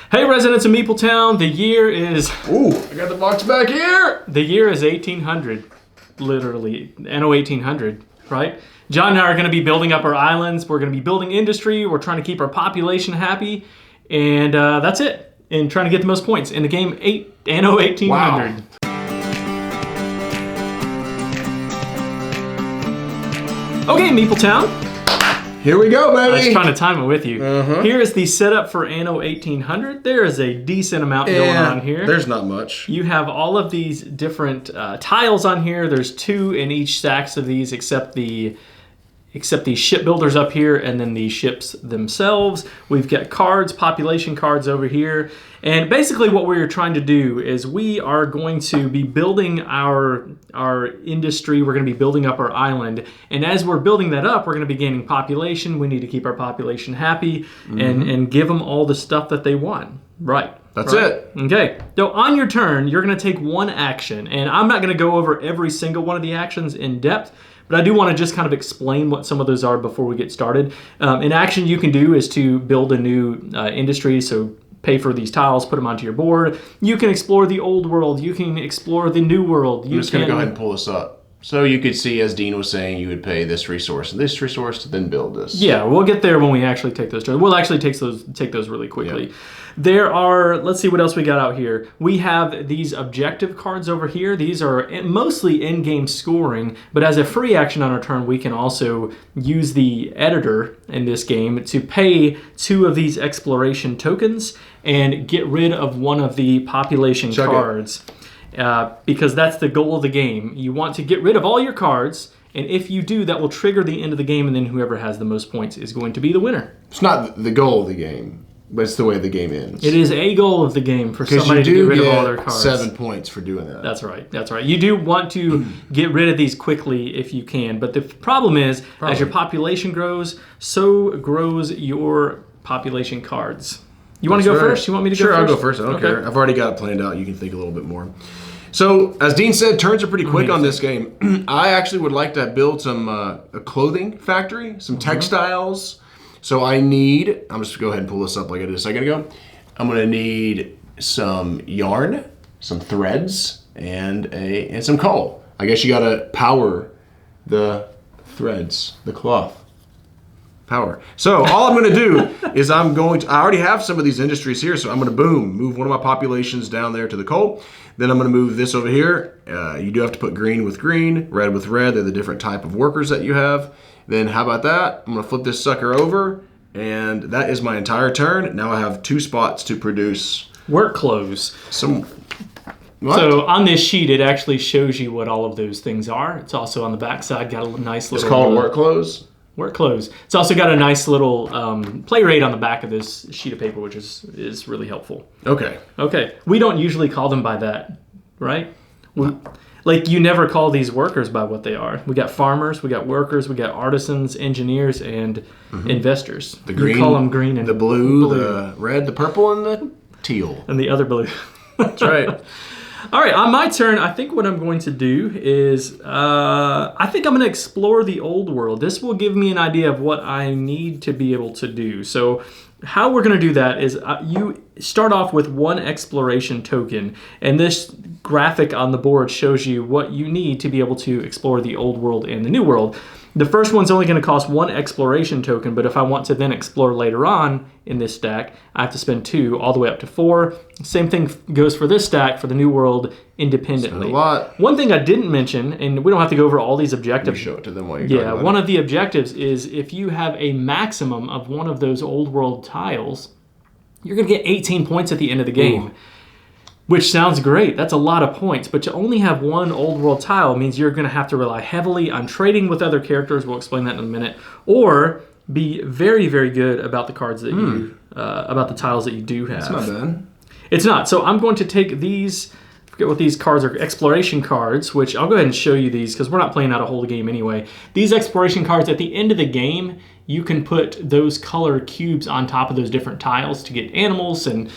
Hey, residents of Meepletown, the year is... Ooh, I got the box back here! The year is 1800, literally. Anno 1800, right? John and I are going to be building up our islands. We're going to be building industry. We're trying to keep our population happy. And that's it. And trying to get the most points in the game Anno 1800. Wow. Okay, Meepletown. Here we go, baby. I was trying to time it with you. Here is the setup for Anno 1800. There is a decent amount going on here. There's not much. You have all of these different tiles on here. There's 2 in each stacks of these, except the shipbuilders up here and then the ships themselves. We've got cards, population cards over here. And basically what we're trying to do is we are going to be building our industry. We're going to be building up our island. And as we're building that up, we're going to be gaining population. We need to keep our population happy and give them all the stuff that they want. Right. That's it. Okay. So on your turn, you're going to take one action. And I'm not going to go over every single one of the actions in depth. But I do want to just kind of explain what some of those are before we get started. An action you can do is to build a new industry, so pay for these tiles, put them onto your board. You can explore the old world. You can explore the new world. I'm just going to go ahead and pull this up. So you could see, as Dean was saying, you would pay this resource and this resource to then build this. Yeah, we'll get there when we actually take those turns. We'll actually take those really quickly. Yeah. There are, let's see what else we got out here. We have these objective cards over here. These are mostly in-game scoring, but as a free action on our turn, we can also use the editor in this game to pay 2 of these exploration tokens and get rid of one of the population cards. Because that's the goal of the game. You want to get rid of all your cards, and if you do, that will trigger the end of the game, and then whoever has the most points is going to be the winner. It's not the goal of the game, but it's the way the game ends. It is a goal of the game for somebody to get rid of all their cards. 7 points for doing that. That's right. That's right. You do want to get rid of these quickly if you can, but the problem is, as your population grows, so grows your population cards. You want to go first? You want me to go first? Sure, I'll go first. I don't care. I've already got it planned out. You can think a little bit more. So, as Dean said, turns are pretty quick on this game. I actually would like to build some a clothing factory, some textiles. So I'm just going to go ahead and pull this up like I did a second ago. I'm going to need some yarn, some threads, and some coal. I guess you got to power the threads, the cloth. Power. So all I'm going to do is I already have some of these industries here, so I'm going to move one of my populations down there to the coal. Then I'm going to move this over here. You do have to put green with green, red with red. They're the different type of workers that you have. Then how about that? I'm going to flip this sucker over, and that is my entire turn. Now I have 2 spots to produce work clothes. What? So on this sheet, it actually shows you what all of those things are. It's also on the back side, got a nice little... It's called work clothes? Work clothes. It's also got a nice little play rate on the back of this sheet of paper, which is really helpful. Okay. We don't usually call them by that, right? Like, you never call these workers by what they are. We got farmers, we got workers, we got artisans, engineers, and investors. The green, you call them green and the blue, the red, the purple, and the teal. And the other blue. That's right. All right, on my turn, I think what I'm going to do is I think I'm going to explore the old world. This will give me an idea of what I need to be able to do. So how we're going to do that is you start off with 1 exploration token, and this graphic on the board shows you what you need to be able to explore the old world and the new world. The first one's only going to cost 1 exploration token, but if I want to then explore later on in this stack, I have to spend 2 all the way up to 4. Same thing goes for this stack for the new world independently. That's a lot. One thing I didn't mention, and we don't have to go over all these objectives. You show it to them while you're talking about one of the objectives is if you have a maximum of one of those old world tiles, you're going to get 18 points at the end of the game. Ooh. Which sounds great. That's a lot of points. But to only have 1 old world tile means you're going to have to rely heavily on trading with other characters. We'll explain that in a minute. Or be very, very good about the cards that about the tiles that you do have. That's not bad. It's not. So I'm going to take these forget what these cards are, exploration cards, which I'll go ahead and show you these because we're not playing out a whole game anyway. These exploration cards, at the end of the game, you can put those color cubes on top of those different tiles to get animals and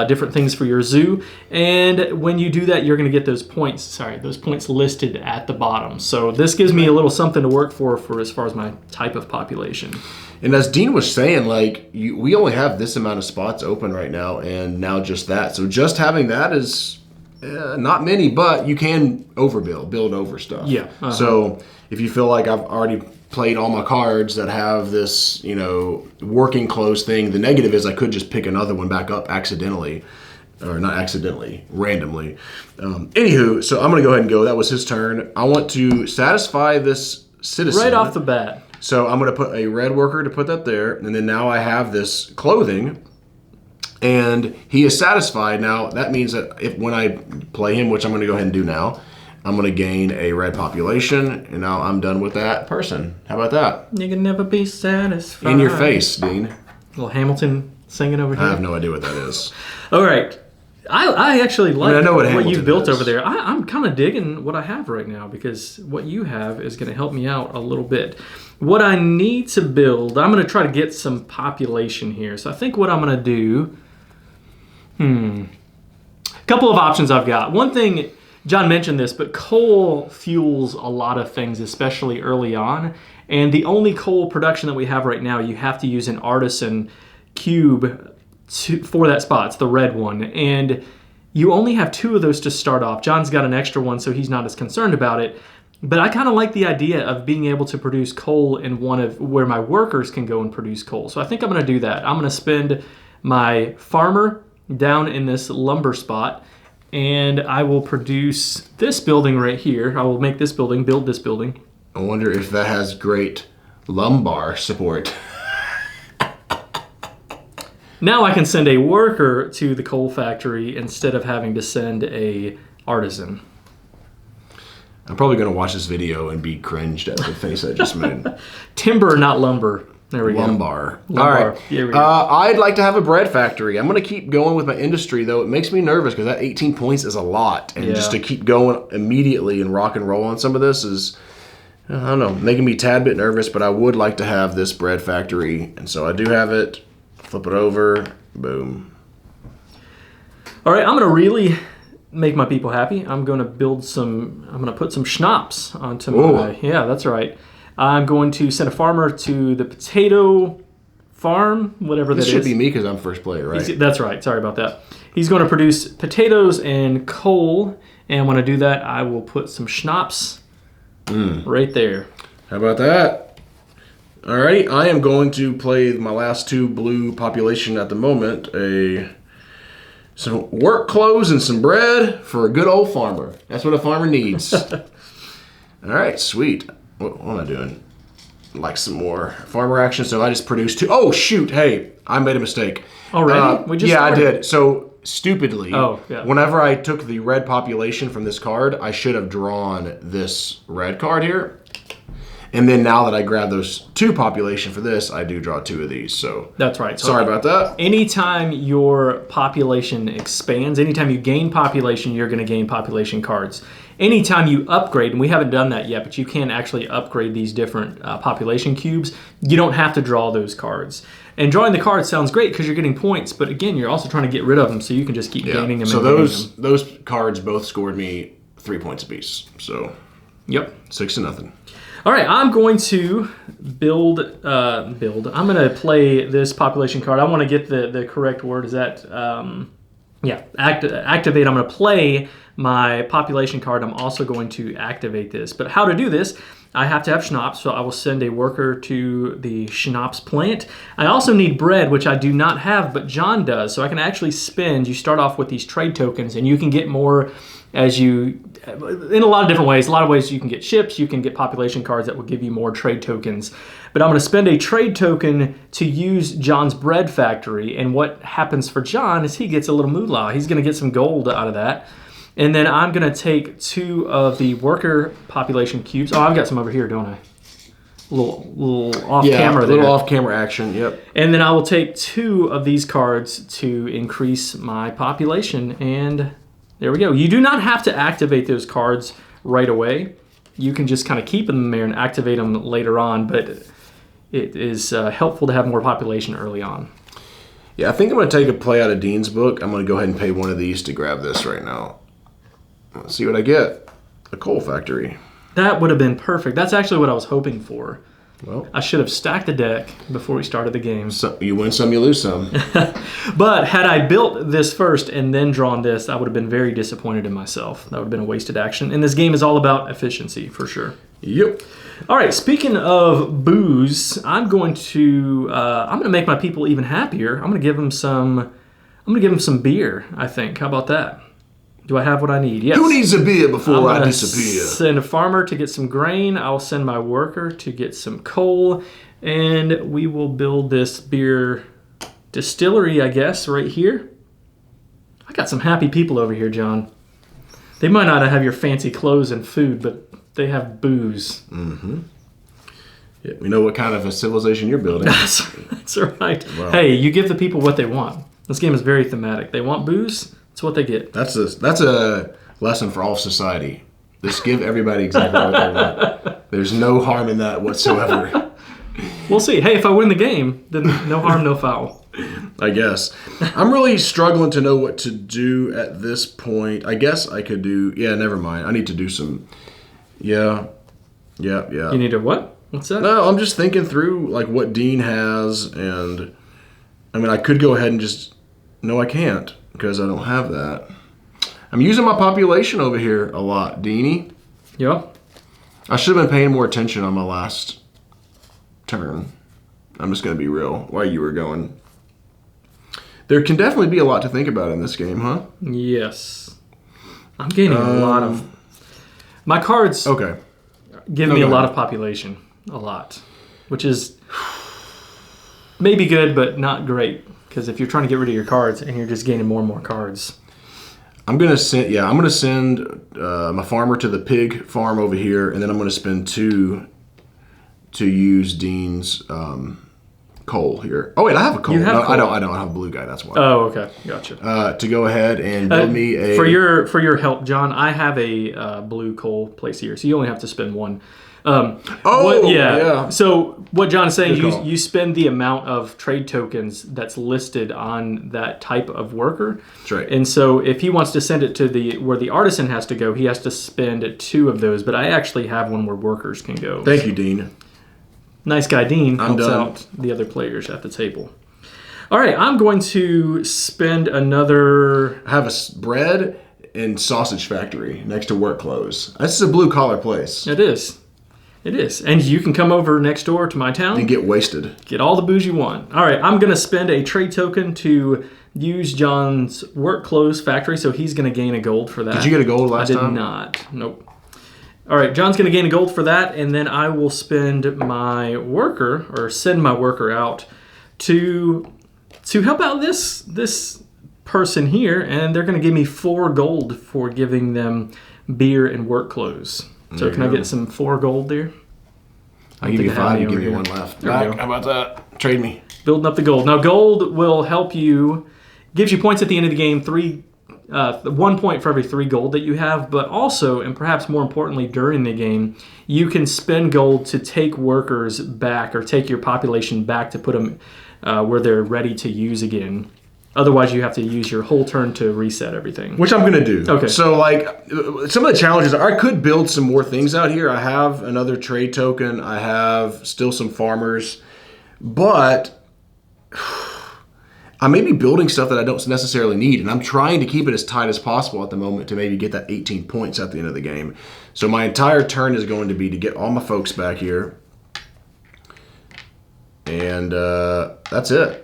different things for your zoo. And when you do that, you're going to get those points listed at the bottom. So this gives me a little something to work for as far as my type of population. And as Dean was saying, like, we only have this amount of spots open right now, and now just that. So just having that is not many, but you can build over stuff. Yeah. So if you feel like I've already played all my cards that have this, working close thing, the negative is I could just pick another one back up accidentally. Or not accidentally, randomly. Anywho, so I'm going to go ahead and go. That was his turn. I want to satisfy this citizen. Right off the bat. So I'm going to put a red worker to put that there. And then now I have this clothing. And he is satisfied. Now, that means that when I play him, which I'm going to go ahead and do now, I'm going to gain a red population. And now I'm done with that person. How about that? You can never be satisfied. In your face, Dean. Little Hamilton singing over here. I have no idea what that is. All right. I actually like I know what you've built is. over there. I'm kind of digging what I have right now because what you have is going to help me out a little bit. What I need to build, I'm going to try to get some population here. So I think what I'm going to do, a couple of options I've got. One thing, John mentioned this, but coal fuels a lot of things, especially early on. And the only coal production that we have right now, you have to use an artisan cube for that spot. It's the red one. And you only have 2 of those to start off. John's got an extra one, so he's not as concerned about it. But I kind of like the idea of being able to produce coal in one of where my workers can go and produce coal. So I think I'm going to do that. I'm going to spend my farmer down in this lumber spot, and I will produce this building right here. I will make this building, build this building. I wonder if that has great lumbar support. Now I can send a worker to the coal factory instead of having to send a artisan. I'm probably going to watch this video and be cringed at the face I just made. Timber, not lumber. There we Lumbar. go. All right. Here we go. I'd like to have a bread factory. I'm going to keep going with my industry, though. It makes me nervous because that 18 points is a lot. And just to keep going immediately and rock and roll on some of this is, I don't know, making me a tad bit nervous. But I would like to have this bread factory. And so I do have it. Flip it over. Boom. All right, I'm going to really make my people happy. I'm going to put some schnapps onto my, yeah, that's right. I'm going to send a farmer to the potato farm, whatever that is. This should be me because I'm first player, right? That's right. Sorry about that. He's going to produce potatoes and coal, and when I do that, I will put some schnapps right there. How about that? Alrighty, I am going to play my last 2 blue population at the moment. Some work clothes and some bread for a good old farmer. That's what a farmer needs. Alright, sweet. What am I doing? Like some more farmer action. So I just produced 2. Oh, shoot. Hey, I made a mistake. Already? I did. So stupidly, yeah. Whenever I took the red population from this card, I should have drawn this red card here. And then now that I grab those 2 population for this, I do draw 2 of these. So that's right. So sorry about that. Anytime your population expands, anytime you gain population, you're going to gain population cards. Anytime you upgrade, and we haven't done that yet, but you can actually upgrade these different population cubes, you don't have to draw those cards. And drawing the cards sounds great because you're getting points, but again, you're also trying to get rid of them so you can just keep gaining them. So and those cards both scored me 3 points apiece. So yep, 6-0. All right, I'm going to build. I'm going to play this population card. I want to get the correct word. Is that, activate. I'm going to play my population card. I'm also going to activate this. But how to do this, I have to have schnapps, so I will send a worker to the schnapps plant. I also need bread, which I do not have, but John does. So I can actually spend. You start off with these trade tokens, and you can get more as you, in a lot of different ways. A lot of ways you can get ships, you can get population cards that will give you more trade tokens. But I'm going to spend a trade token to use John's bread factory, and what happens for John is he gets a little moolah. He's going to get some gold out of that. And then I'm going to take 2 of the worker population cubes. Oh, I've got some over here, don't I? A little off camera there. A little off camera action, yep. And then I will take 2 of these cards to increase my population, and There we go. You do not have to activate those cards right away. You can just kind of keep them there and activate them later on, but it is helpful to have more population early on. Yeah, I think I'm going to take a play out of Dean's book. I'm going to go ahead and pay one of these to grab this right now. Let's see what I get. A coal factory. That would have been perfect. That's actually what I was hoping for. Well, I should have stacked the deck before we started the game. So you win some, you lose some. But had I built this first and then drawn this, I would have been very disappointed in myself. That would have been a wasted action. And this game is all about efficiency, for sure. Yep. All right, speaking of booze, I'm going to make my people even happier. I'm going to give them some beer, I think. How about that? Do I have what I need? Yes. Who needs a beer before I I'm disappear? Send a farmer to get some grain. I'll send my worker to get some coal. And we will build this beer distillery, I guess, right here. I got some happy people over here, John. They might not have your fancy clothes and food, but they have booze. Mm-hmm. Yeah, we know what kind of a civilization you're building. That's right. Wow. Hey, you give the people what they want. This game is very thematic. They want booze. That's what they get. That's a lesson for all of society. Just give everybody exactly what they want. There's no harm in that whatsoever. We'll see. Hey, if I win the game, then no harm, no foul. I guess. I'm really struggling to know what to do at this point. I guess I could do... Yeah, never mind. I need to do some... Yeah. You need to what? What's that? No, I'm just thinking through like what Dean has, and I mean I could go ahead and just... No, I can't. Because I don't have that. I'm using my population over here a lot, Deanie. Yeah. I should have been paying more attention on my last turn. I'm just going to be real while you were going. There can definitely be a lot to think about in this game, huh? Yes. I'm gaining a lot of... My cards give me a lot of population. A lot. Which is maybe good, but not great. Because if you're trying to get rid of your cards and you're just gaining more and more cards. I'm gonna send my farmer to the pig farm over here, and then I'm gonna spend 2 to use Dean's coal here. Oh wait, I have a coal. You have coal. I don't have a blue guy. That's why. Oh, okay, gotcha. To go ahead and build me a for your help, John. I have a blue coal place here, so you only have to spend 1. Yeah. So what John is saying, you spend the amount of trade tokens that's listed on that type of worker. That's right. And so if he wants to send it to where the artisan has to go, he has to spend 2 of those. But I actually have one where workers can go. Thank you, Dean. Nice guy, Dean. Helps out the other players at the table. All right, I'm going to spend another... I have a bread and sausage factory next to work clothes. This is a blue collar place. It is. It is. And you can come over next door to my town. And get wasted. Get all the booze you want. All right, I'm going to spend a trade token to use John's work clothes factory, so he's going to gain a gold for that. Did you get a gold last time? I did not. Nope. All right, John's going to gain a gold for that, and then I will spend my worker, or send my worker out to help out this person here, and they're going to give me 4 gold for giving them beer and work clothes. So can I get some 4 gold there? I'll give you 5, you give me 1 left. How about that? Trade me. Building up the gold. Now gold will help you, gives you points at the end of the game, 1 point for every 3 gold that you have, but also, and perhaps more importantly during the game, you can spend gold to take workers back or take your population back to put them where they're ready to use again. Otherwise, you have to use your whole turn to reset everything. Which I'm going to do. Okay. So, like, some of the challenges, I could build some more things out here. I have another trade token. I have still some farmers. But I may be building stuff that I don't necessarily need. And I'm trying to keep it as tight as possible at the moment to maybe get that 18 points at the end of the game. So my entire turn is going to be to get all my folks back here. And that's it.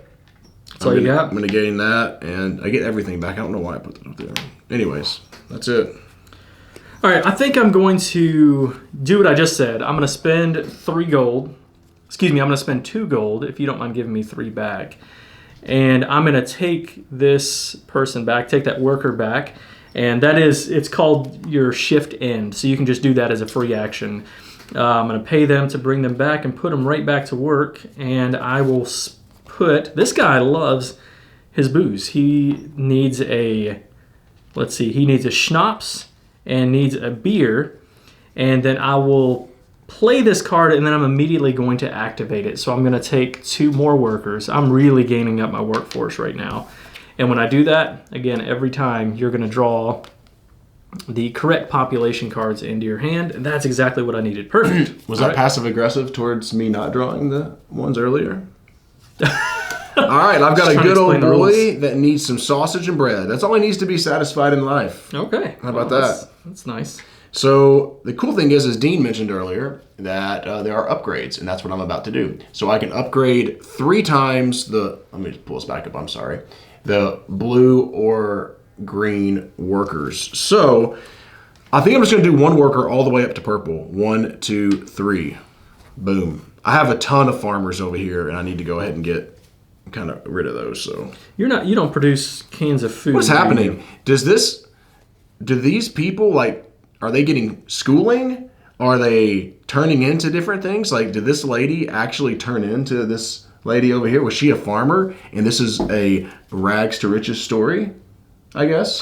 That's all you got? I'm going to gain that, and I get everything back. I don't know why I put that up there. Anyways, that's it. All right, I think I'm going to do what I just said. I'm going to spend 3 gold. Excuse me, I'm going to spend 2 gold, if you don't mind giving me 3 back. And I'm going to take this person back, take that worker back, and it's called your shift end. So you can just do that as a free action. I'm going to pay them to bring them back and put them right back to work, and I will this guy loves his booze. He needs a let's see, he needs a schnapps and needs a beer. And then I will play this card, and then I'm immediately going to activate it. So I'm going to take 2 more workers. I'm really gaining up my workforce right now. And when I do that, again, every time you're going to draw the correct population cards into your hand, and that's exactly what I needed. Perfect. Was that passive aggressive towards me not drawing the ones earlier? All right, I've got a good old boy that needs some sausage and bread. That's all he needs to be satisfied in life. Okay. How about that? That's nice. So the cool thing is Dean mentioned earlier, that there are upgrades, and that's what I'm about to do. So I can upgrade 3 times let me pull this back up, I'm sorry, the blue or green workers. So I think I'm just going to do 1 worker all the way up to purple. 1, 2, 3. Boom. I have a ton of farmers over here, and I need to go ahead and get kind of rid of those. So you don't produce cans of food. What's happening? Do these people, like, are they getting schooling? Are they turning into different things? Like, did this lady actually turn into this lady over here? Was she a farmer? And this is a rags to riches story, I guess?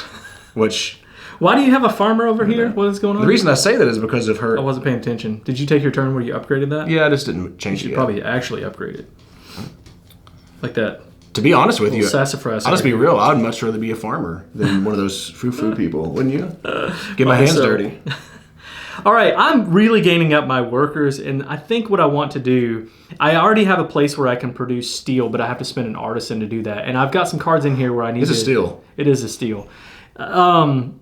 Why do you have a farmer over here? What is going on? The reason I say that is because of her. I wasn't paying attention. Did you take your turn where you upgraded that? Yeah, I just didn't change it You should yet. probably actually upgrade it. Like that. To be honest with you, sassafras. I'll just be real. I would much rather be a farmer than one of those foo-foo people, wouldn't you? Get my hands dirty. All right, I'm really gaining up my workers, and I think what I want to do, I already have a place where I can produce steel, but I have to spend an artisan to do that. And I've got some cards in here where I need It's a steel. It is a steel. I don't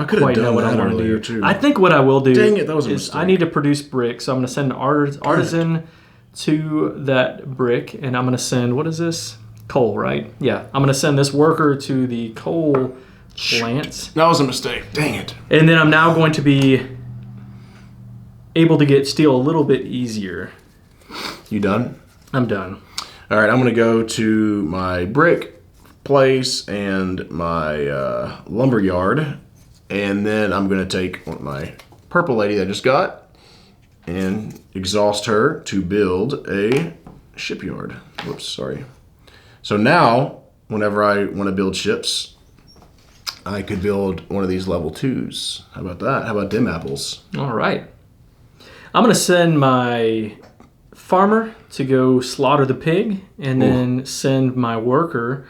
quite know what I want to do. Too. I think what I will do was a is mistake. I need to produce brick, so I'm going to send an artisan to that brick, and I'm going to send, what is this? Coal, right? Yeah, I'm going to send this worker to the coal plant. That was a mistake. Dang it. And then I'm now going to be able to get steel a little bit easier. You done? I'm done. All right, I'm going to go to my brick place and my lumber yard, and then I'm going to take my purple lady that I just got and exhaust her to build a shipyard. Whoops, sorry. So now, whenever I want to build ships, I could build one of these level 2s. How about that? How about dim apples? All right. I'm going to send my farmer to go slaughter the pig, and then send my worker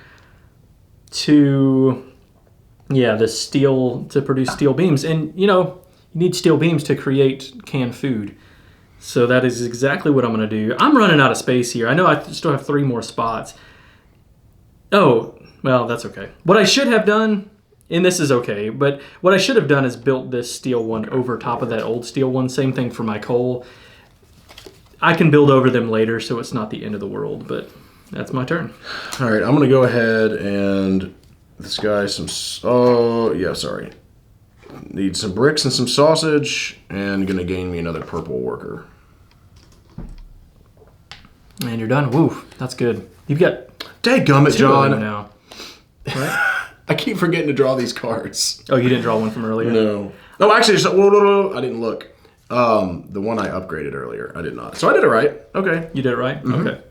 to, the steel, to produce steel beams. And, you need steel beams to create canned food. So that is exactly what I'm going to do. I'm running out of space here. I know I still have 3 more spots. Oh, well, that's okay. What I should have done, and this is okay, but what I should have done is built this steel one over top of that old steel one. Same thing for my coal. I can build over them later, so it's not the end of the world, but that's my turn. All right, I'm going to go ahead and this guy need some bricks and some sausage, and going to gain me another purple worker. And you're done. Woo, that's good. You've got Dadgummit, 2 John. now. Right? I keep forgetting to draw these cards. Oh, you didn't draw one from earlier? No. No, actually, I didn't look. The one I upgraded earlier, I did not. So I did it right. Okay. You did it right? Mm-hmm. Okay.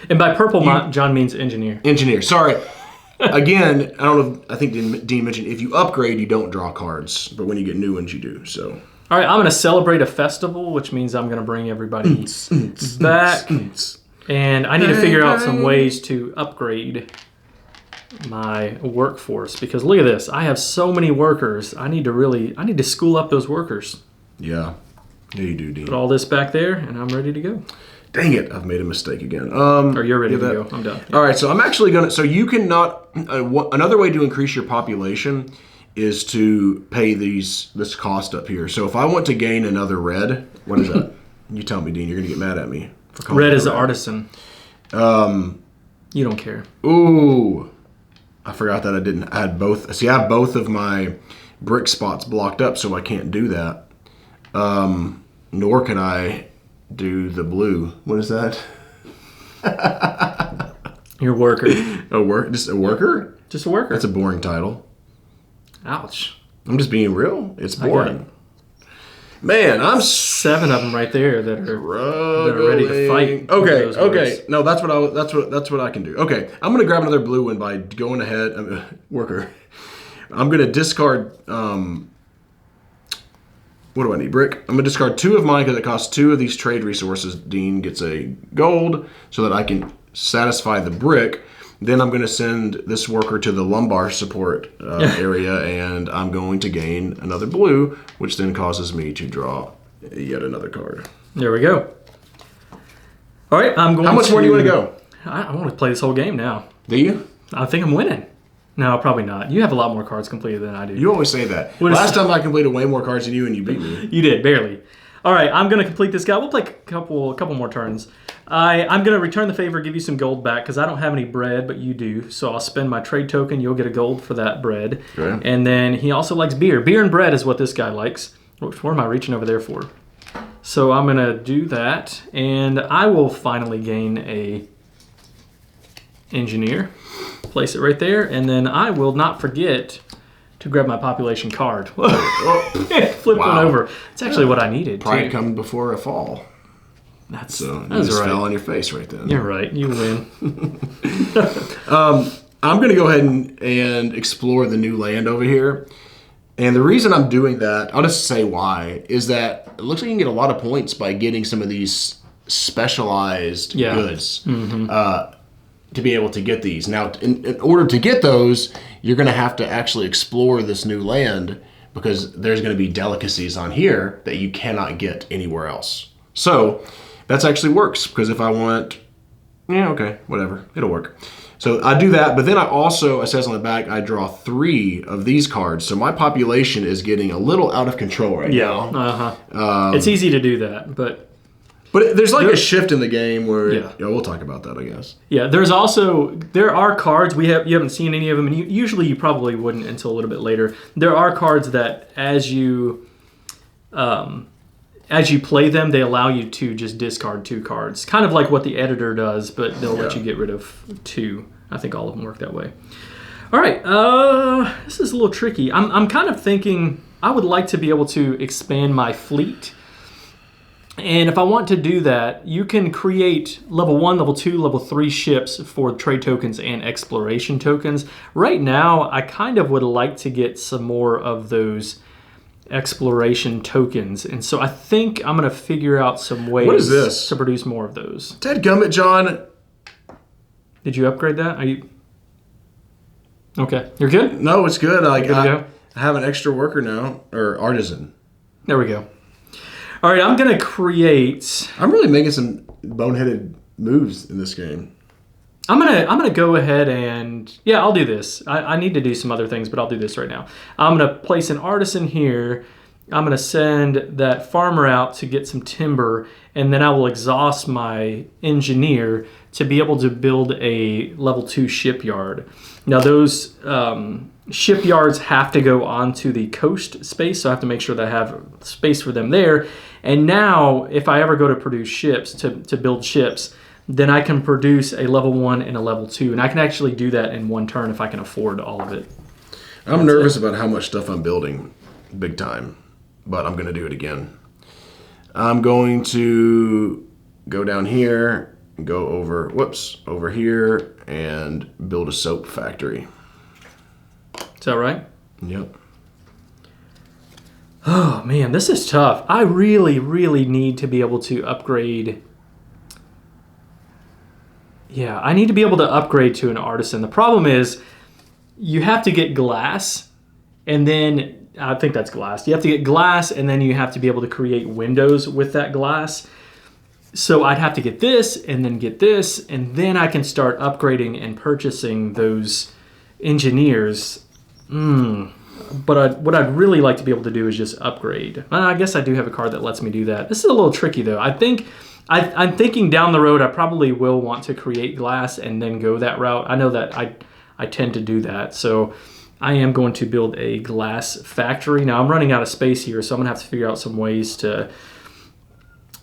And by purple, John means engineer. Engineer. Sorry. Again, I don't know. I think Dean mentioned if you upgrade, you don't draw cards, but when you get new ones, you do. So. All right, I'm going to celebrate a festival, which means I'm going to bring everybody back. And I need to figure out some ways to upgrade my workforce, because look at this. I have so many workers. I need to school up those workers. Yeah. Yeah, you do, Dean. Put all this back there, and I'm ready to go. Dang it, I've made a mistake again. Or you're ready to go. I'm done. All right, so I'm actually going to... So you cannot... another way to increase your population is to pay this cost up here. So if I want to gain another red... What is that? You tell me, Dean. You're going to get mad at me. For calling red is the artisan. You don't care. Ooh. I forgot that I had both... See, I have both of my brick spots blocked up, so I can't do that. Nor can I... do the blue. What is that? Your worker. Just a worker? Just a worker. That's a boring title. Ouch. I'm just being real. It's boring. Man, I'm 7 of them right there that are ready to fight. Okay. No, that's what I can do. Okay, I'm gonna grab another blue one by going ahead, worker. I'm gonna discard. What do I need? Brick. I'm gonna discard 2 of mine because it costs 2 of these trade resources. Dean gets a gold so that I can satisfy the brick. Then I'm going to send this worker to the lumbar support area, and I'm going to gain another blue, which then causes me to draw yet another card. There we go. All right, I'm going to... How much more do you want to go? I want to play this whole game now. Do you? I think I'm winning. No, probably not. You have a lot more cards completed than I do. You always say that. Last time I completed way more cards than you, and you beat me. You did, barely. All right, I'm going to complete this guy. We'll play a couple more turns. I'm going to return the favor, give you some gold back, because I don't have any bread, but you do. So I'll spend my trade token. You'll get a gold for that bread. Okay. And then he also likes beer. Beer and bread is what this guy likes. What am I reaching over there for? So I'm going to do that, and I will finally gain a engineer. Place it right there, and then I will not forget to grab my population card. Flip one over. It's actually what I needed. Pride comes before a fall. That's just right. Fell on your face right then. You're right. You win. I'm going to go ahead and explore the new land over here. And the reason I'm doing that, I'll just say why, is that it looks like you can get a lot of points by getting some of these specialized goods to be able to get these. Now, in order to get those, you're going to have to actually explore this new land because there's going to be delicacies on here that you cannot get anywhere else. So that actually works because if I want, whatever, it'll work. So I do that, but then it says on the back, I draw 3 of these cards. So my population is getting a little out of control right now. It's easy to do that, but there's a shift in the game where we'll talk about that, I guess. Yeah, there are cards you haven't seen any of them, and usually you probably wouldn't until a little bit later. There are cards that as you play them, they allow you to just discard 2 cards, kind of like what the editor does, but they'll let you get rid of 2. I think all of them work that way. All right, this is a little tricky. I'm kind of thinking I would like to be able to expand my fleet. And if I want to do that, you can create level 1, level 2, level 3 ships for trade tokens and exploration tokens. Right now, I kind of would like to get some more of those exploration tokens. And so I think I'm going to figure out some ways to produce more of those. Dadgummit, John. Did you upgrade that? Are you... Okay. You're good? No, it's good. Good to go? I have an extra worker now, or artisan. There we go. All right, I'm going to create... I'm really making some boneheaded moves in this game. I'm gonna go ahead and... Yeah, I'll do this. I need to do some other things, but I'll do this right now. I'm going to place an artisan here. I'm going to send that farmer out to get some timber, and then I will exhaust my engineer to be able to build a level 2 shipyard. Now, those shipyards have to go onto the coast space, so I have to make sure that I have space for them there. And now, if I ever go to produce ships, to build ships, then I can produce a level 1 and a level 2. And I can actually do that in one turn if I can afford all of it. I'm nervous about how much stuff I'm building, big time. But I'm going to do it again. I'm going to go down here, go over here, and build a soap factory. Is that right? Yep. Oh, man, this is tough. I really, really need to be able to upgrade. Yeah, I need to be able to upgrade to an artisan. The problem is you have to get glass, and then... I think that's glass. You have to get glass, and then you have to be able to create windows with that glass. So I'd have to get this, and then get this, and then I can start upgrading and purchasing those engineers. But what I'd really like to be able to do is just upgrade. I guess I do have a card that lets me do that. This is a little tricky, though. I think I'm thinking down the road I probably will want to create glass and then go that route. I know that I tend to do that, so... I am going to build a glass factory. Now, I'm running out of space here, so I'm going to have to figure out some ways to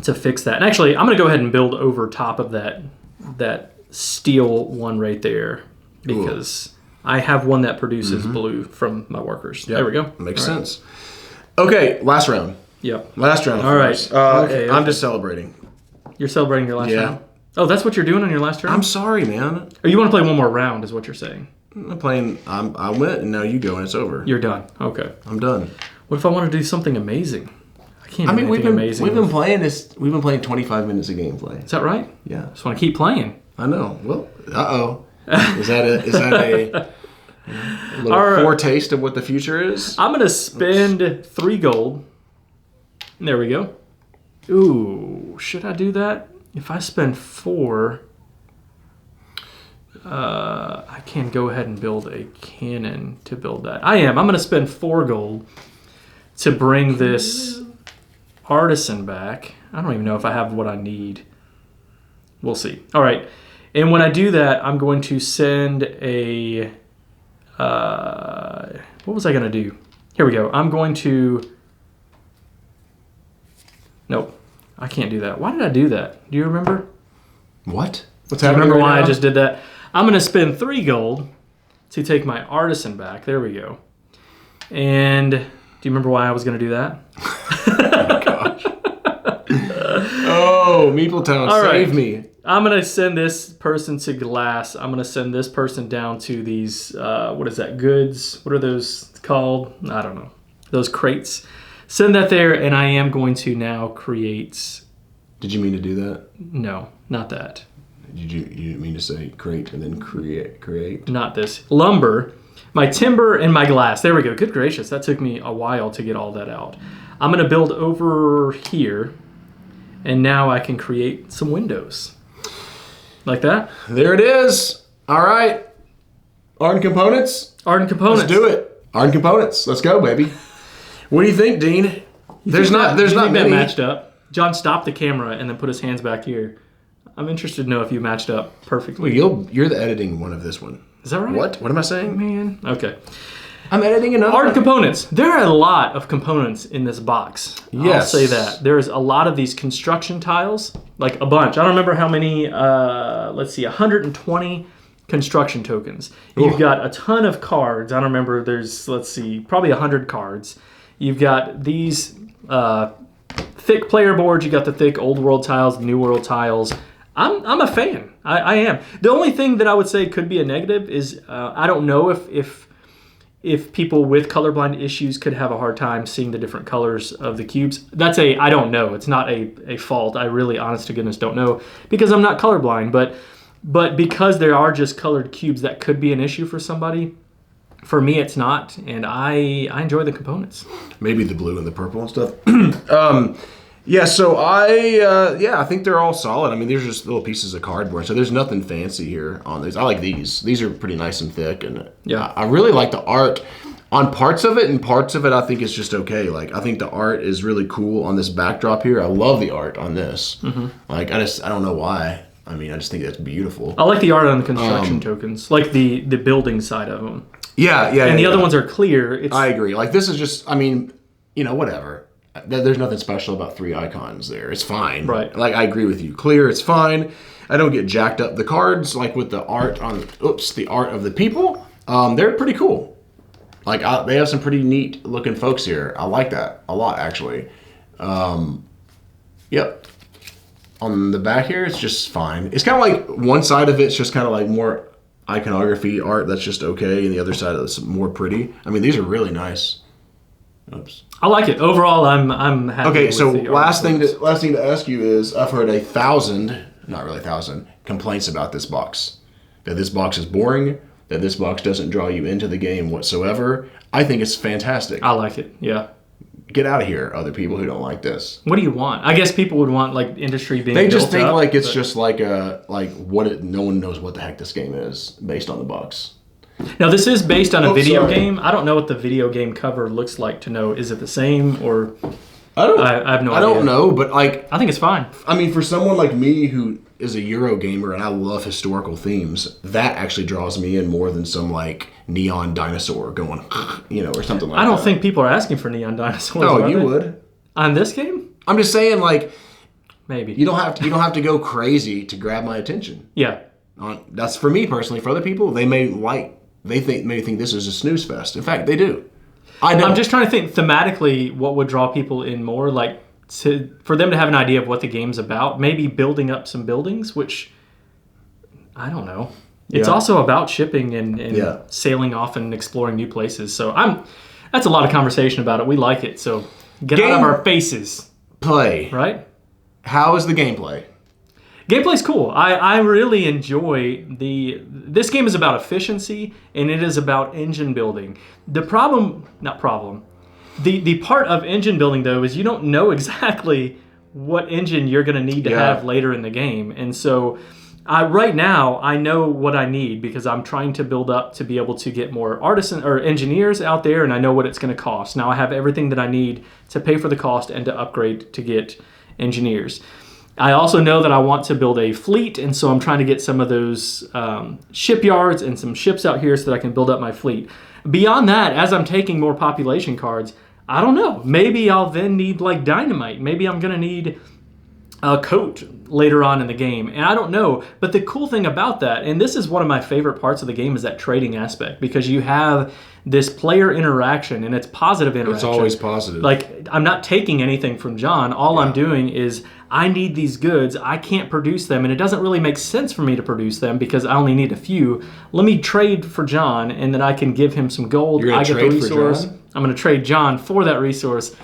fix that. And actually, I'm going to go ahead and build over top of that steel one right there because I have one that produces blue from my workers. Yep. There we go. Makes sense. Okay, last round. Yep. Last round. All right. Okay, I'm just celebrating. You're celebrating your last Yeah. round? Oh, that's what you're doing on your last turn? I'm sorry, man. Or you want to play one more round is what you're saying. I'm playing. I went, and now you go, and it's over. You're done. Okay. I'm done. What if I want to do something amazing? I can't do anything we've been amazing. we've been playing this. We've been playing 25 minutes of gameplay. Is that right? Yeah. Just want to keep playing. I know. Well, Is that a little right. foretaste of what the future is? I'm going to spend 3 gold. There we go. Ooh, should I do that? If I spend 4, I can go ahead and build a cannon to build that. I'm going to spend 4 gold to bring this artisan back. I don't even know if I have what I need. We'll see. All right. And when I do that, I'm going to send a... what was I going to do? Here we go. I'm going to... Nope. I can't do that. Why did I do that? Do you remember? What? What's Do you happening? remember right why now? I just did that? I'm going to spend 3 gold to take my artisan back. There we go. And do you remember why I was going to do that? Oh, gosh. Oh, Meeple Town, All save right. me. I'm going to send this person to glass. I'm going to send this person down to these, what is that, goods? What are those called? I don't know. Those crates. Send that there, and I am going to now create... Did you mean to do that? No, not that. You didn't mean to say crate and then create? Not this. Lumber, my timber, and my glass. There we go. Good gracious. That took me a while to get all that out. I'm going to build over here, and now I can create some windows. Like that? There it is. All right. Art and components? Art and components. Let's do it. Art and components. Let's go, baby. What do you think, Dean? There's not many. Matched up. John stopped the camera and then put his hands back here. I'm interested to know if you matched up perfectly. Well, you're the editing one of this one. Is that right? What? What am I saying? Man. Okay. I'm editing another Art and one. components. There are a lot of components in this box. Yes. I'll say that. There's a lot of these construction tiles, like a bunch. I don't remember how many, let's see, 120 construction tokens. You've got a ton of cards. I don't remember, there's, let's see, probably 100 cards. You've got these thick player boards. You got the thick old world tiles, new world tiles. I'm a fan. I am. The only thing that I would say could be a negative is I don't know if people with colorblind issues could have a hard time seeing the different colors of the cubes. That's I don't know. It's not a fault. I really, honest to goodness, don't know because I'm not colorblind. But because there are just colored cubes, that could be an issue for somebody. For me, it's not, and I enjoy the components. Maybe the blue and the purple and stuff. Yeah, so I think they're all solid. I mean, these are just little pieces of cardboard, so there's nothing fancy here on these. I like these. These are pretty nice and thick, and Yeah. I really like the art on parts of it, and parts of it I think it's just okay. Like, I think the art is really cool on this backdrop here. I love the art on this. Mm-hmm. Like, I don't know why. I mean, I just think that's beautiful. I like the art on the construction tokens, like the building side of them. Yeah. And the other ones are clear. I agree. Like, this is just, I mean, whatever. There's nothing special about 3 icons there. It's fine. Right. Like, I agree with you. Clear, it's fine. I don't get jacked up. The cards, like with the art on, the art of the people, they're pretty cool. Like, they have some pretty neat looking folks here. I like that a lot, actually. Yep. On the back here, it's just fine. It's kind of like one side of it's just kind of like more iconography art that's just okay, and the other side is more pretty. I mean, these are really nice. Oops. I like it. Overall, I'm happy. Okay, with so the art last thing components. to ask you is, I've heard 1,000, not really 1,000, complaints about this box. That this box is boring, that this box doesn't draw you into the game whatsoever. I think it's fantastic. I like it. Yeah. Get out of here, other people who don't like this. What do you want? I guess people would want like industry being. They just built think up, like it's but- just like no one knows what the heck this game is based on the box. Now this is based on a video sorry. game. I don't know what the video game cover looks like to know. Is it the same or? I I have no I idea. don't know, but like, I think it's fine. I mean, for someone like me who is a Euro gamer and I love historical themes, that actually draws me in more than some like neon dinosaur going, or something like that. I don't think people are asking for neon dinosaurs. Oh, are you they? would. On this game? I'm just saying, like, Maybe. you don't have to go crazy to grab my attention. Yeah. That's for me personally. For other people, they may think this is a snooze fest. In fact, they do. I know. I'm just trying to think thematically what would draw people in more, like for them to have an idea of what the game's about. Maybe building up some buildings, which I don't know. It's also about shipping and sailing off and exploring new places. So that's a lot of conversation about it. We like it, so get out of our faces. Play. Right? How is the gameplay? Gameplay's cool. I really enjoy this game is about efficiency and it is about engine building. The part of engine building though is you don't know exactly what engine you're going to need to have later in the game. And so right now I know what I need because I'm trying to build up to be able to get more artisan or engineers out there, and I know what it's going to cost. Now I have everything that I need to pay for the cost and to upgrade to get engineers. I also know that I want to build a fleet, and so I'm trying to get some of those shipyards and some ships out here so that I can build up my fleet. Beyond that, as I'm taking more population cards, I don't know. Maybe I'll then need like dynamite. Maybe I'm going to need a coat later on in the game, and I don't know. But the cool thing about that, and this is one of my favorite parts of the game, is that trading aspect, because you have this player interaction, and it's positive interaction. It's always positive. Like, I'm not taking anything from John. All I'm doing is I need these goods. I can't produce them, and it doesn't really make sense for me to produce them because I only need a few. Let me trade for John, and then I can give him some gold. You're going to trade for John? I'm going to trade John for that resource.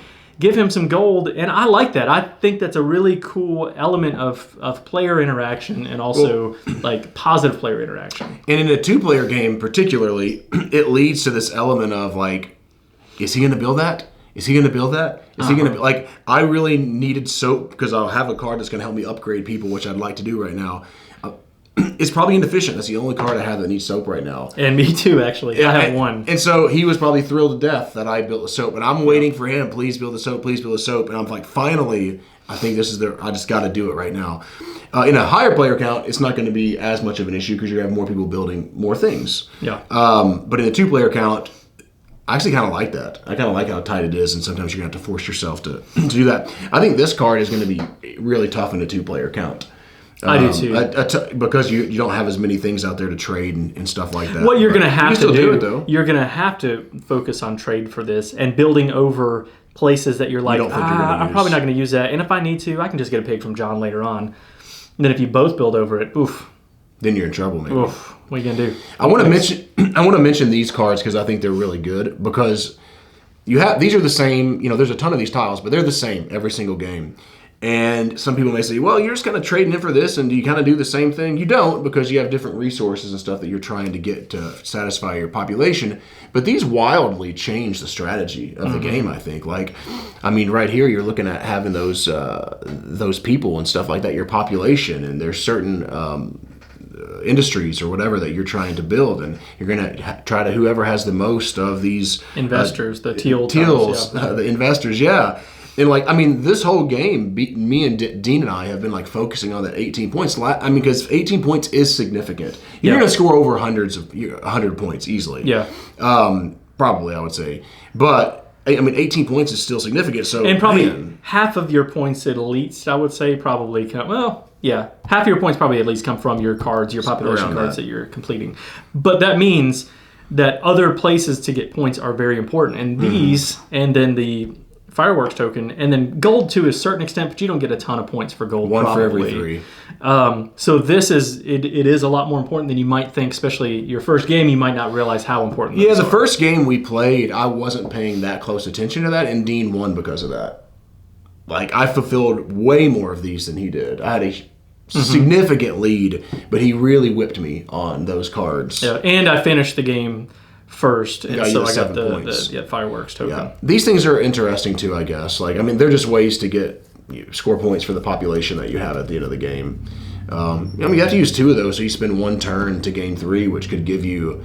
Give him some gold, and I like that. I think that's a really cool element of player interaction and also like positive player interaction. And in a two-player game particularly, it leads to this element of like, is he going to build that? Is he going to build that? Is he going to like? I really needed soap because I'll have a card that's going to help me upgrade people, which I'd like to do right now. It's probably inefficient. That's the only card I have that needs soap right now. And me too, actually. I have one. And so he was probably thrilled to death that I built a soap. And I'm waiting for him. Please build a soap. Please build a soap. And I'm like, finally, I think this is I just got to do it right now. In a higher player count, it's not going to be as much of an issue because you're going to have more people building more things. Yeah. But in a two-player count, I actually kind of like that. I kind of like how tight it is, and sometimes you're going to have to force yourself to do that. I think this card is going to be really tough in a two-player count. I do too. Because you don't have as many things out there to trade and stuff like that. What you're going to have to do, it, though. You're going to have to focus on trade for this and building over places that you're like, I'm probably not going to use that. And if I need to, I can just get a pig from John later on. And then if you both build over it, oof. Then you're in trouble, maybe. Oof. What are you going to do? I want to mention these cards because I think they're really good because these are the same, there's a ton of these tiles, but they're the same every single game. And some people may say, well, you're just kind of trading in for this, and do you kind of do the same thing? You don't, because you have different resources and stuff that you're trying to get to satisfy your population. But these wildly change the strategy of the game, I think. Like, I mean, right here, you're looking at having those people and stuff like that, your population, and there's certain industries or whatever that you're trying to build, and you're going to try to whoever has the most of these investors, the teals, the investors, And like, I mean, this whole game, me and Dean and I have been like focusing on that 18 points. I mean, because 18 points is significant. You're going to score over 100 points easily. Yeah. Probably, I would say. But I mean, 18 points is still significant. So and probably half of your points at least, I would say, probably half of your points probably at least come from your cards, your population cards that you're completing. But that means that other places to get points are very important, and these, and then the fireworks token, and then gold to a certain extent, but you don't get a ton of points for gold. One probably. For every 3. So this is it is a lot more important than you might think, especially your first game. You might not realize how important. Yeah, the first game we played, I wasn't paying that close attention to that, and Dean won because of that. Like, I fulfilled way more of these than he did. I had a significant lead, but he really whipped me on those cards. Yeah, and I finished the game first, and so I got the fireworks token. Yeah. These things are interesting too, I guess. Like, I mean, they're just ways to get score points for the population that you have at the end of the game. I mean, you have to use 2 of those, so you spend 1 turn to gain 3, which could give you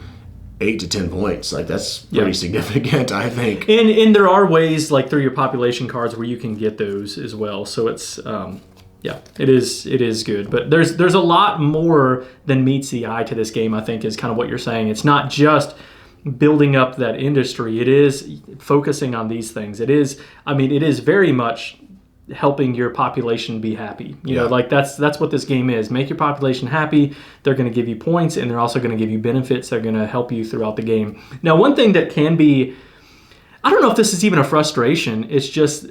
8 to 10 points. Like, that's pretty significant, I think. And there are ways, like through your population cards, where you can get those as well. So it's it is good. But there's a lot more than meets the eye to this game, I think, is kind of what you're saying. It's not just building up that industry. It is focusing on these things. It is very much helping your population be happy. You know, like that's what this game is. Make your population happy. They're going to give you points, and they're also going to give you benefits. They're going to help you throughout the game. Now, one thing that can be I don't know if this is even a frustration. It's just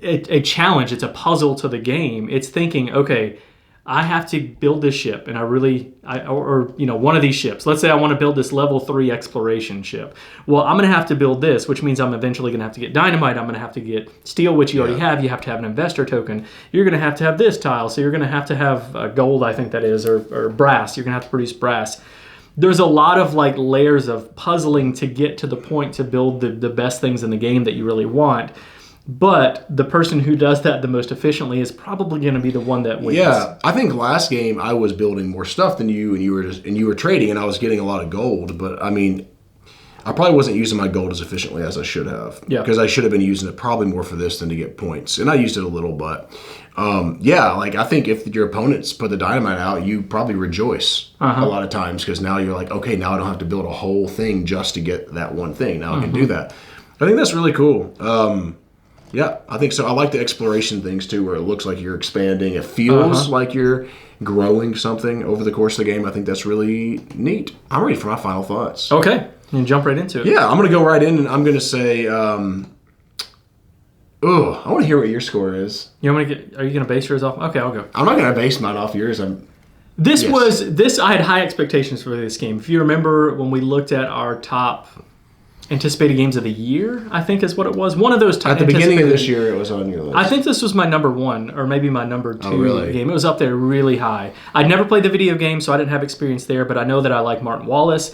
a challenge. It's a puzzle to the game. It's thinking, okay, I have to build this ship, and or one of these ships. Let's say I want to build this level 3 exploration ship. Well, I'm going to have to build this, which means I'm eventually going to have to get dynamite. I'm going to have to get steel, which you already have. You have to have an investor token. You're going to have this tile, so you're going to have gold, I think that is, or brass. You're going to have to produce brass. There's a lot of like layers of puzzling to get to the point to build the best things in the game that you really want. But the person who does that the most efficiently is probably going to be the one that wins. Yeah, I think last game I was building more stuff than you, and you were trading, and I was getting a lot of gold. But I mean, I probably wasn't using my gold as efficiently as I should have. Yeah. Because I should have been using it probably more for this than to get points, and I used it a little, but yeah, like I think if your opponents put the dynamite out, you probably rejoice a lot of times because now you're like, okay, now I don't have to build a whole thing just to get that one thing. Now I can do that. I think that's really cool. Yeah, I think so. I like the exploration things too, where it looks like you're expanding. It feels like you're growing something over the course of the game. I think that's really neat. I'm ready for my final thoughts. Okay, you can jump right into it. Yeah, I'm going to go right in, and I'm going to say, I want to hear what your score is. Are you going to base yours off? Okay, I'll go. I'm not going to base mine off yours. I had high expectations for this game. If you remember when we looked at our top anticipated games of the year, I think is what it was. One of those at the beginning of this year, it was on your list. I think this was my number 1 or maybe my number 2 really? game. It was up there really high. I'd never played the video game, so I didn't have experience there, but I know that I like Martin Wallace.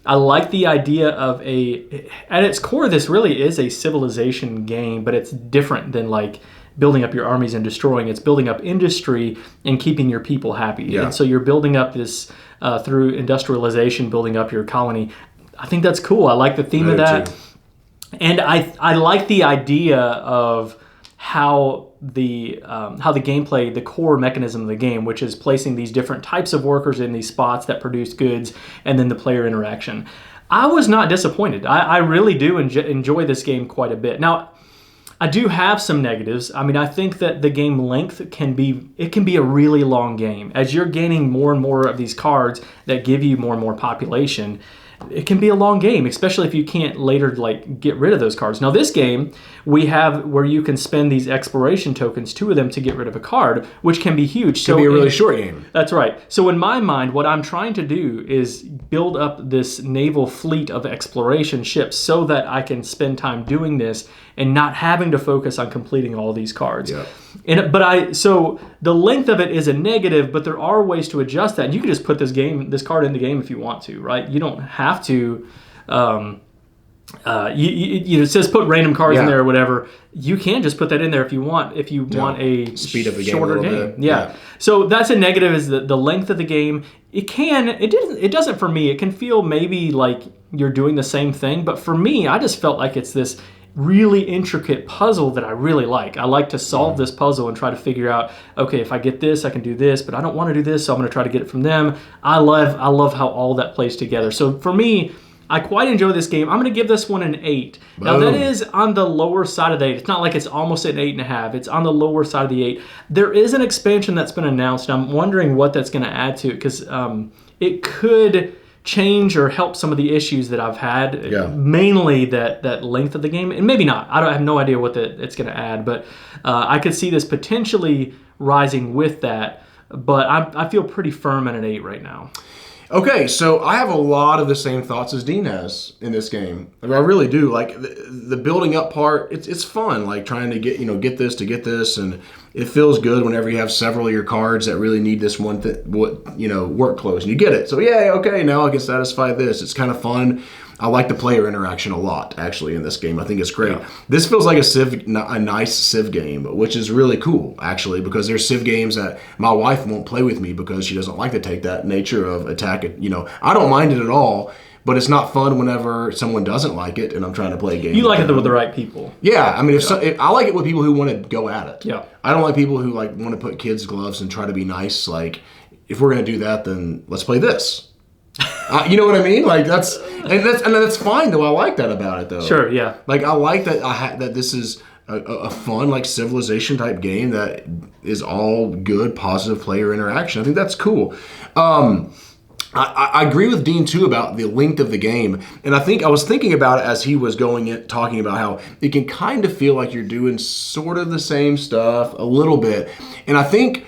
I like the idea of at its core, this really is a civilization game, but it's different than like building up your armies and destroying. It's building up industry and keeping your people happy. Yeah. And so you're building up this through industrialization, building up your colony. I think that's cool. I like the theme of that. Too. And I like the idea of how the gameplay, the core mechanism of the game, which is placing these different types of workers in these spots that produce goods, and then the player interaction. I was not disappointed. I really do enjoy this game quite a bit. Now, I do have some negatives. I mean, I think that the game length can be a really long game. As you're gaining more and more of these cards that give you more and more population, it can be a long game, especially if you can't later like get rid of those cards. Now this game, we have where you can spend these exploration tokens, 2 of them, to get rid of a card, which can be huge. It can be a really short game. That's right. So in my mind, what I'm trying to do is build up this naval fleet of exploration ships so that I can spend time doing this and not having to focus on completing all these cards. Yeah. So the length of it is a negative, but there are ways to adjust that. And you can just put this card in the game if you want to, right? You don't have to. It says put random cards in there or whatever. You can just put that in there if you want. If you want a speed up the game shorter a little game, bit. yeah. So that's a negative. Is the length of the game? It doesn't for me. It can feel maybe like you're doing the same thing, but for me, I just felt like it's this really intricate puzzle that I really like. I like to solve this puzzle and try to figure out, okay, if I get this, I can do this, but I don't want to do this, so I'm going to try to get it from them. I love how all that plays together. So for me, I quite enjoy this game. I'm going to give this one an 8. Boom. Now that is on the lower side of the 8. It's not like it's almost an 8.5. It's on the lower side of the 8. There is an expansion that's been announced, and I'm wondering what that's going to add to it, because it could change or help some of the issues that I've had, mainly that length of the game, and maybe not. I have no idea what it's going to add, but I could see this potentially rising with that, but I feel pretty firm at an 8 right now. Okay, so I have a lot of the same thoughts as Dean has in this game. I really do. Like the building up part, it's fun. Like trying to get this to get this, and it feels good whenever you have several of your cards that really need this one work close, and you get it. So yeah, okay, now I can satisfy this. It's kind of fun. I like the player interaction a lot, actually, in this game. I think it's great. Yeah. This feels like a nice Civ game, which is really cool, actually, because there's Civ games that my wife won't play with me because she doesn't like to take that nature of attack. I don't mind it at all, but it's not fun whenever someone doesn't like it and I'm trying to play a game. You like it with the right people. Yeah, I mean, if I like it with people who want to go at it. Yeah. I don't like people who want to put kids' gloves and try to be nice. Like, if we're going to do that, then let's play this. You know what I mean? Like that's fine though. I like that about it though. Sure, yeah. Like I like that that this is a fun like civilization type game that is all good positive player interaction. I think that's cool. I agree with Dean too about the length of the game, and I was thinking about it as he was talking about how it can kind of feel like you're doing sort of the same stuff a little bit, and I think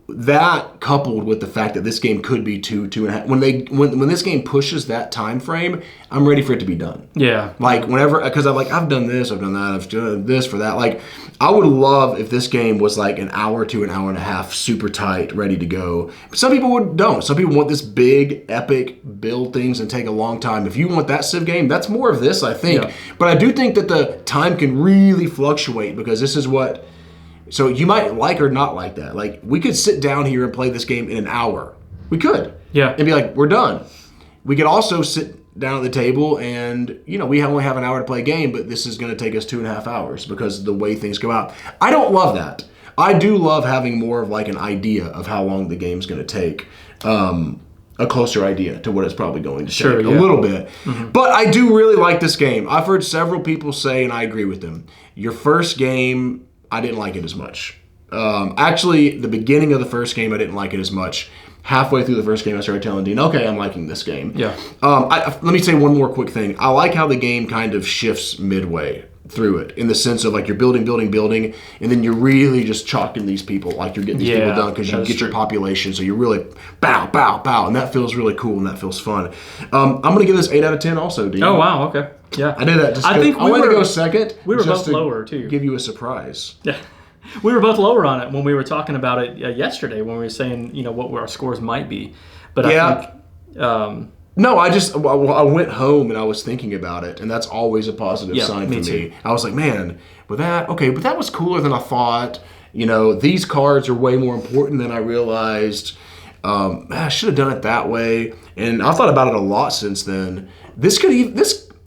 that coupled with the fact that this game could be 2.5 when this game pushes that time frame, I'm ready for it to be done. Yeah. Like whenever, because I've done this, I've done that, I've done this for that. Like I would love if this game was like an hour to an hour and a half, super tight, ready to go. But some people don't. Some people want this big, epic build things and take a long time. If you want that Civ game, that's more of this, I think. Yeah. But I do think that the time can really fluctuate because this is what. So you might like or not like that. Like we could sit down here and play this game in an hour. We could. Yeah. And be like, we're done. We could also sit down at the table and, we only have an hour to play a game, but this is going to take us 2.5 hours because of the way things go out. I don't love that. I do love having more of like an idea of how long the game's going to take. A closer idea to what it's probably going to take. A little bit. Mm-hmm. But I do really like this game. I've heard several people say, and I agree with them, your first game, I didn't like it as much. Actually, the beginning of the first game, I didn't like it as much. Halfway through the first game, I started telling Dean, okay, I'm liking this game. Yeah. Let me say one more quick thing. I like how the game kind of shifts midway through it in the sense of like you're building, and then you're really just chalking these people, like you're getting these people done because you get your population. So you're really bow, and that feels really cool and that feels fun. I'm going to give this 8 out of 10 also, Dean. Oh, wow, okay. Yeah. I did that just I wanted to go second. We were both lower, too. Give you a surprise. Yeah. We were both lower on it when we were talking about it yesterday when we were saying, what our scores might be. But I think... No, I went home and I was thinking about it, and that's always a positive sign for me. I was like, man, but that was cooler than I thought. These cards are way more important than I realized. I should have done it that way. And I've thought about it a lot since then.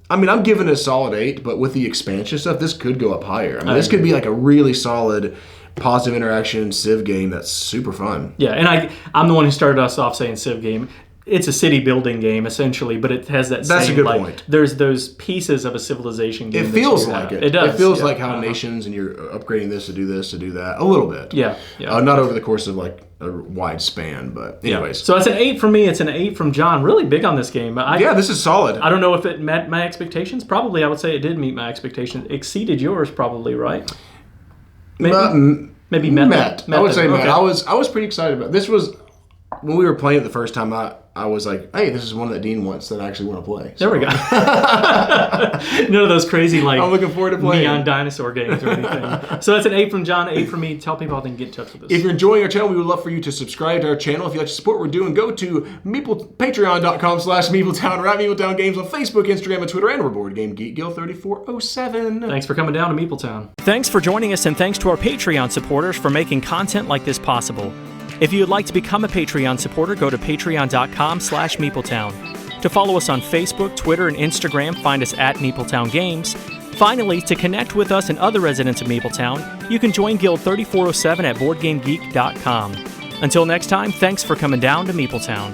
I'm giving it a solid 8, but with the expansion stuff, this could go up higher. This could be like a really solid positive interaction Civ game that's super fun. Yeah, and I'm the one who started us off saying Civ game. It's a city building game essentially, but it has that That's same, a good point. There's those pieces of a civilization game. It feels like it. It does. It feels like how nations and you're upgrading this to do that a little bit. Yeah. Not over the course of like a wide span, but anyways. So it's an 8 from me. It's an 8 from John. Really big on this game. This is solid. I don't know if it met my expectations. Probably, I would say it did meet my expectations. Exceeded yours, probably, right? Maybe met. I would say met. I was pretty excited about it. This was when we were playing it the first time. I was like, hey, this is one that Dean wants that I actually want to play. So. There we go. None of those crazy I'm looking forward to playing neon dinosaur games or anything. So that's an 8 from John, 8 from me. Tell people how they can get in touch with us. If you're enjoying our channel, we would love for you to subscribe to our channel. If you'd like to support what we're doing, go to patreon.com/Meepletown. We're at Meepletown Games on Facebook, Instagram, and Twitter, and we're Board Game Geek Guild 3407. Thanks for coming down to Meepletown. Thanks for joining us, and thanks to our Patreon supporters for making content like this possible. If you would like to become a Patreon supporter, go to patreon.com/Meepletown. To follow us on Facebook, Twitter, and Instagram, find us at Meepletown Games. Finally, to connect with us and other residents of Meepletown, you can join Guild 3407 at BoardGameGeek.com. Until next time, thanks for coming down to Meepletown.